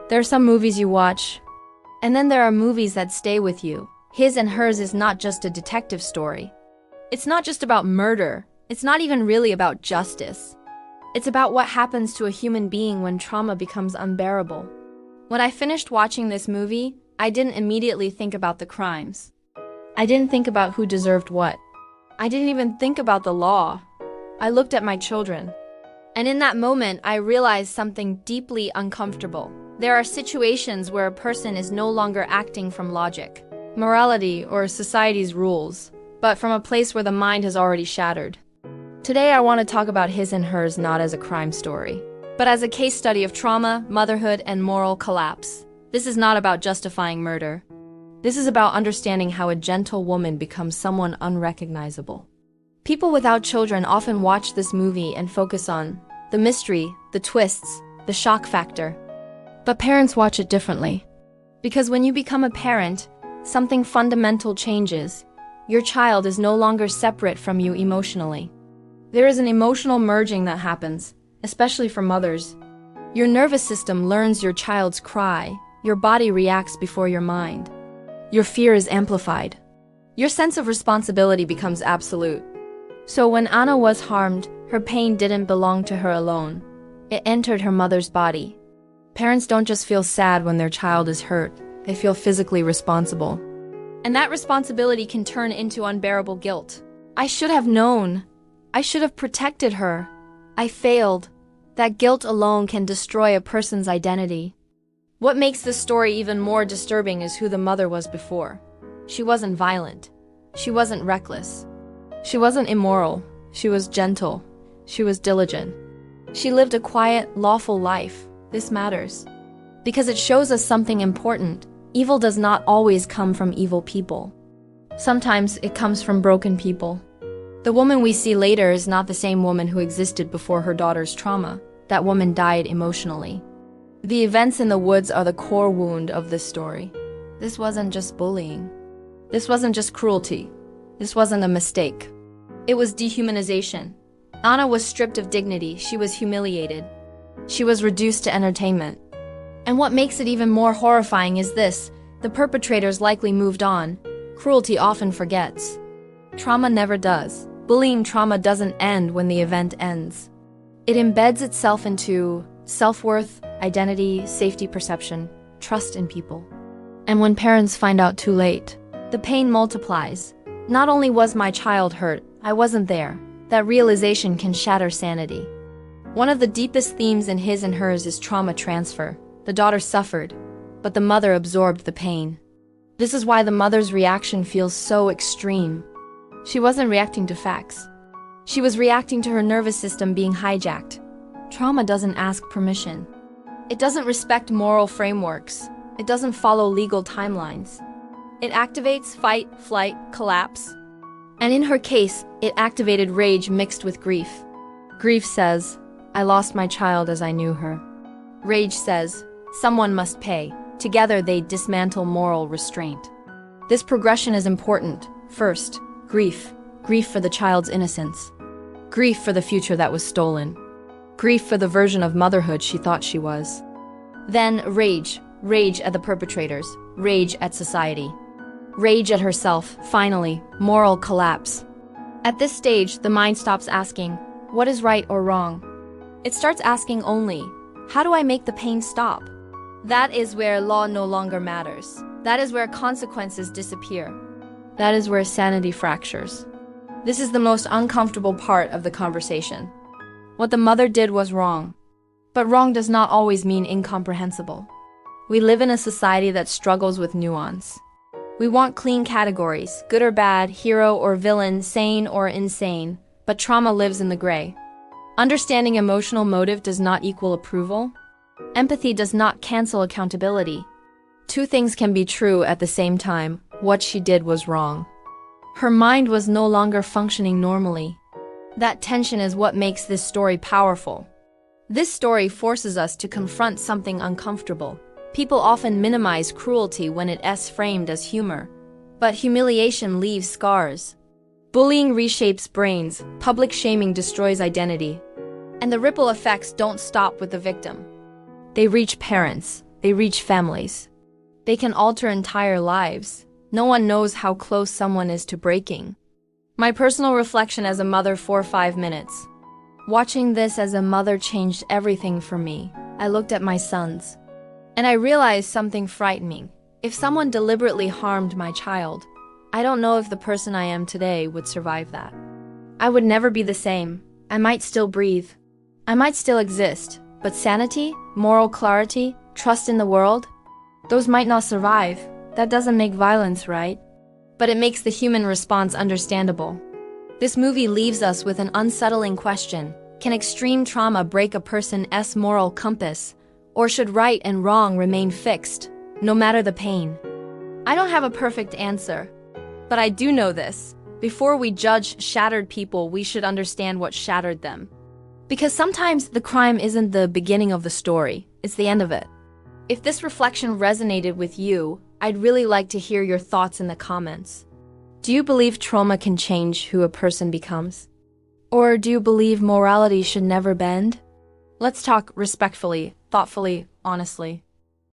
There are some movies you watch, and then there are movies that stay with you. His and Hers is not just a detective story. It's not just about murder. It's not even really about justice. It's about what happens to a human being when trauma becomes unbearable. When I finished watching this movie, I didn't immediately think about the crimes. I didn't think about who deserved what. I didn't even think about the law. I looked at my children. And in that moment, I realized something deeply uncomfortable. There are situations where a person is no longer acting from logic, morality, or society's rules, but from a place where the mind has already shattered. Today, I want to talk about His and Hers not as a crime story, but as a case study of trauma, motherhood, and moral collapse. This is not about justifying murder. This is about understanding how a gentle woman becomes someone unrecognizable. People without children often watch this movie and focus on the mystery, the twists, the shock factor. But parents watch it differently. Because when you become a parent, something fundamental changes. Your child is no longer separate from you emotionally. There is an emotional merging that happens, especially for mothers. Your nervous system learns your child's cry. Your body reacts before your mind. Your fear is amplified. Your sense of responsibility becomes absolute. So when Anna was harmed, her pain didn't belong to her alone. It entered her mother's body. Parents don't just feel sad when their child is hurt. They feel physically responsible. And that responsibility can turn into unbearable guilt. I should have known. I should have protected her. I failed. That guilt alone can destroy a person's identity. What makes this story even more disturbing is who the mother was before. She wasn't violent. She wasn't reckless. She wasn't immoral. She was gentle. She was diligent. She lived a quiet, lawful life. This matters. Because it shows us something important. Evil does not always come from evil people. Sometimes it comes from broken people. The woman we see later is not the same woman who existed before her daughter's trauma. That woman died emotionally. The events in the woods are the core wound of this story. This wasn't just bullying. This wasn't just cruelty. This wasn't a mistake. It was dehumanization. Anna was stripped of dignity. She was humiliated. She was reduced to entertainment. And what makes it even more horrifying is this: the perpetrators likely moved on. Cruelty often forgets. Trauma never does. Bullying trauma doesn't end when the event ends. It embeds itself into self-worth, identity, safety perception, trust in people. And when parents find out too late, the pain multiplies. Not only was my child hurt, I wasn't there. That realization can shatter sanity. One of the deepest themes in His and Hers is trauma transfer. The daughter suffered, but the mother absorbed the pain. This is why the mother's reaction feels so extreme. She wasn't reacting to facts. She was reacting to her nervous system being hijacked. Trauma doesn't ask permission. It doesn't respect moral frameworks. It doesn't follow legal timelines. It activates fight, flight, collapse. And in her case, it activated rage mixed with grief. Grief says, I lost my child as I knew her. Rage says, someone must pay. Together they dismantle moral restraint. This progression is important. First, grief. Grief for the child's innocence. Grief for the future that was stolen. Grief for the version of motherhood she thought she was. Then rage. Rage at the perpetrators. Rage at society. Rage at herself. Finally, moral collapse. At this stage, the mind stops asking, what is right or wrong? It starts asking only, how do I make the pain stop? That is where law no longer matters. That is where consequences disappear. That is where sanity fractures. This is the most uncomfortable part of the conversation. What the mother did was wrong. But wrong does not always mean incomprehensible. We live in a society that struggles with nuance. We want clean categories, good or bad, hero or villain, sane or insane, but trauma lives in the gray. Understanding emotional motive does not equal approval. Empathy does not cancel accountability. Two things can be true at the same time. What she did was wrong. Her mind was no longer functioning normally. That tension is what makes this story powerful. This story forces us to confront something uncomfortable. People often minimize cruelty when it's framed as humor. But humiliation leaves scars. Bullying reshapes brains, public shaming destroys identity. And the ripple effects don't stop with the victim. They reach parents, They reach families. They can alter entire lives. No one knows how close someone is to breaking. My personal reflection as a mother for 5 minutes. Watching this as a mother changed everything for me. I looked at my sons, and I realized something frightening. If someone deliberately harmed my child, I don't know if the person I am today would survive that. I would never be the same. I might still breathe. I might still exist, but sanity, moral clarity, trust in the world, those might not survive. That doesn't make violence right, but it makes the human response understandable. This movie leaves us with an unsettling question. Can extreme trauma break a person's moral compass? Or should right and wrong remain fixed, no matter the pain? I don't have a perfect answer, but I do know this. Before we judge shattered people, we should understand what shattered them. Because sometimes the crime isn't the beginning of the story, it's the end of it. If this reflection resonated with you, I'd really like to hear your thoughts in the comments. Do you believe trauma can change who a person becomes? Or do you believe morality should never bend? Let's talk respectfully, thoughtfully, honestly.